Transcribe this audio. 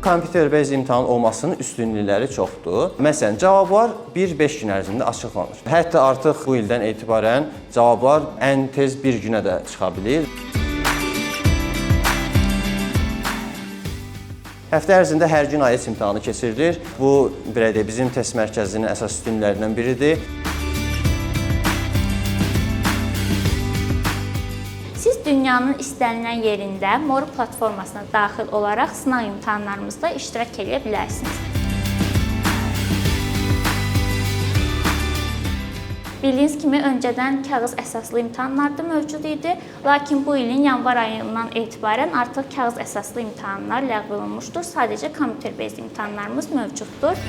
Kompüter bezli imtahan olmasının üstünlükləri çoxdur. Məsələn, cavablar 1-5 gün ərzində açıqlanır. Hətta artıq bu ildən etibarən cavablar ən tez bir günə də çıxa bilir. Həftə ərzində hər gün IELTS imtahanı keçirilir. Bu, bizim test mərkəzinin əsas üstünlüklərindən biridir. Siz dünyanın istənilən yerində Moru platformasına daxil olaraq sınaq imtahanlarımızda iştirak edə bilərsiniz. Bildiyiniz kimi, öncədən kağız əsaslı imtahanlar da mövcud idi, lakin bu ilin yanvar ayından etibarən artıq kağız əsaslı imtahanlar ləğv olunmuşdur. Sadəcə kompüter bezli imtahanlarımız mövcuddur.